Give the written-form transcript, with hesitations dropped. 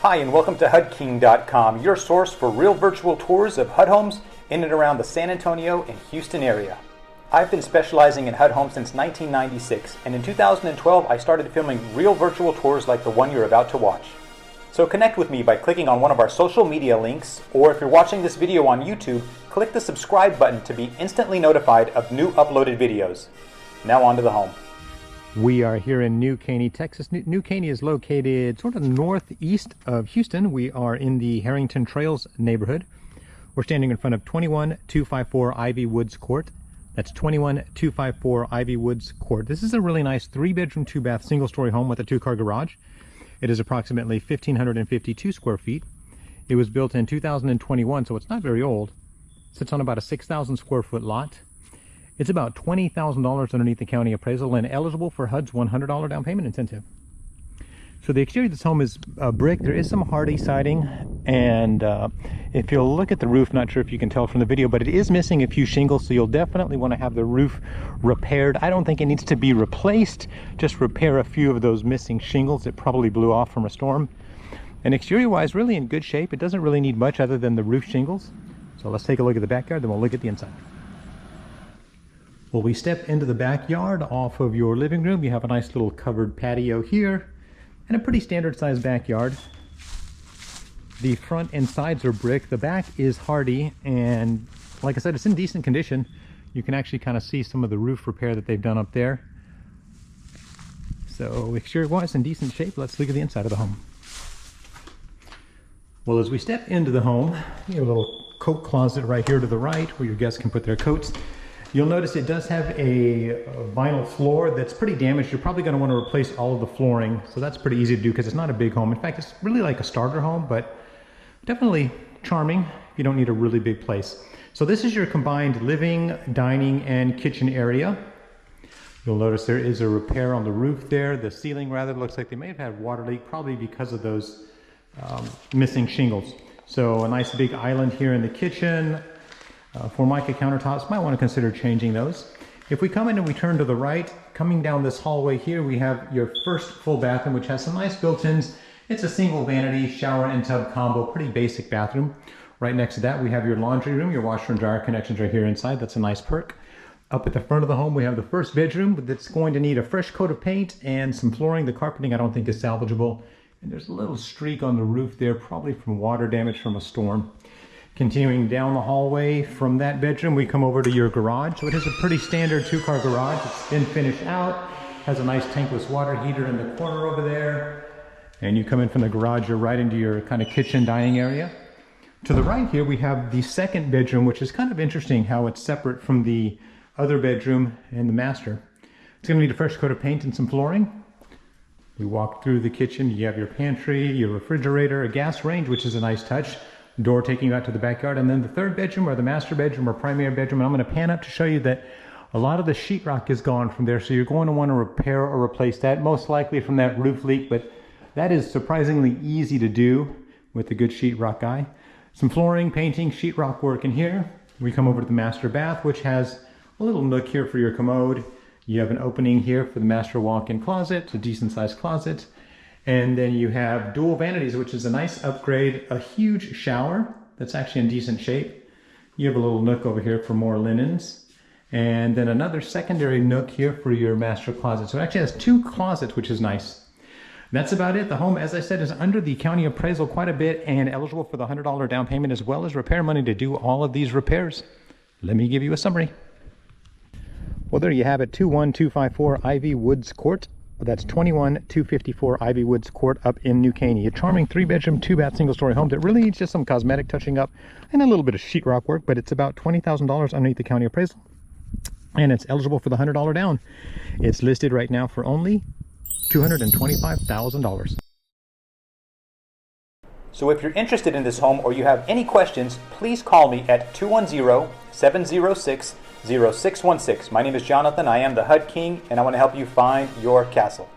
Hi, and welcome to HUDking.com, your source for real virtual tours of HUD homes in and around the San Antonio and Houston area. I've been specializing in HUD homes since 1996, and in 2012 I started filming real virtual tours like the one you're about to watch. So connect with me by clicking on one of our social media links, or if you're watching this video on YouTube, click the subscribe button to be instantly notified of new uploaded videos. Now on to the home. We are here in New Caney, Texas. New Caney is located sort of northeast of Houston. We are in the Harrington Trails neighborhood. We're standing in front of 21254 Ivy Woods Court. That's 21254 Ivy Woods Court. This is a really nice 3-bedroom, 2-bath, single-story home with a 2-car garage. It is approximately 1,552 square feet. It was built in 2021, so it's not very old. It sits on about a 6,000 square foot lot. It's about $20,000 underneath the county appraisal and eligible for HUD's $100 down payment incentive. So the exterior of this home is brick. There is some hardy siding, and if you'll look at the roof, not sure if you can tell from the video, but it is missing a few shingles, so you'll definitely want to have the roof repaired. I don't think it needs to be replaced, just repair a few of those missing shingles that probably blew off from a storm. And exterior-wise, really in good shape. It doesn't really need much other than the roof shingles. So let's take a look at the backyard, then we'll look at the inside. Well, we step into the backyard off of your living room. You have a nice little covered patio here and a pretty standard sized backyard. The front and sides are brick. The back is hardy, and like I said, it's in decent condition. You can actually kind of see some of the roof repair that they've done up there. So exterior wise in decent shape. Let's look at the inside of the home. Well, as we step into the home, you have a little coat closet right here to the right where your guests can put their coats. You'll notice it does have a vinyl floor that's pretty damaged. You're probably going to want to replace all of the flooring, so that's pretty easy to do because it's not a big home. In fact, it's really like a starter home, but definitely charming if you don't need a really big place. So this is your combined living, dining, and kitchen area. You'll notice there is a repair on the roof there. The ceiling rather looks like they may have had water leak, probably because of those missing shingles. So a nice big island here in the kitchen. Formica countertops, might want to consider changing those. If we come in and we turn to the right, coming down this hallway here, we have your first full bathroom, which has some nice built-ins. It's a single vanity, shower and tub combo, pretty basic bathroom. Right next to that, we have your laundry room. Your washer and dryer connections right here inside. That's a nice perk. Up at the front of the home, we have the first bedroom that's going to need a fresh coat of paint and some flooring. The carpeting I don't think is salvageable. And there's a little streak on the roof there, probably from water damage from a storm. Continuing down the hallway from that bedroom, we come over to your garage. So it is a pretty standard 2-car garage. It's been finished out, has a nice tankless water heater in the corner over there. And you come in from the garage, you're right into your kind of kitchen dining area. To the right here, we have the second bedroom, which is kind of interesting how it's separate from the other bedroom and the master. It's going to need a fresh coat of paint and some flooring. We walk through the kitchen, you have your pantry, your refrigerator, a gas range, which is a nice touch. Door taking you out to the backyard, and then the third bedroom or the master bedroom or primary bedroom. And I'm going to pan up to show you that a lot of the sheetrock is gone from there, so you're going to want to repair or replace that, most likely from that roof leak, but that is surprisingly easy to do with a good sheetrock guy. Some flooring, painting, sheetrock work in here. We come over to the master bath, which has a little nook here for your commode. You have an opening here for the master walk-in closet. It's a decent sized closet. And then you have dual vanities, which is a nice upgrade, a huge shower that's actually in decent shape. You have a little nook over here for more linens. And then another secondary nook here for your master closet. So it actually has 2 closets, which is nice. That's about it. The home, as I said, is under the county appraisal quite a bit and eligible for the $100 down payment as well as repair money to do all of these repairs. Let me give you a summary. Well, there you have it, 21254 Ivy Woods Court. That's 21254 Ivy Woods Court up in New Caney. A charming 3-bedroom, 2-bath, single-story home that really needs just some cosmetic touching up and a little bit of sheetrock work, but it's about $20,000 underneath the county appraisal. And it's eligible for the $100 down. It's listed right now for only $225,000. So if you're interested in this home or you have any questions, please call me at 210-706-0616. My name is Jonathan. I am the HUD King, and I want to help you find your castle.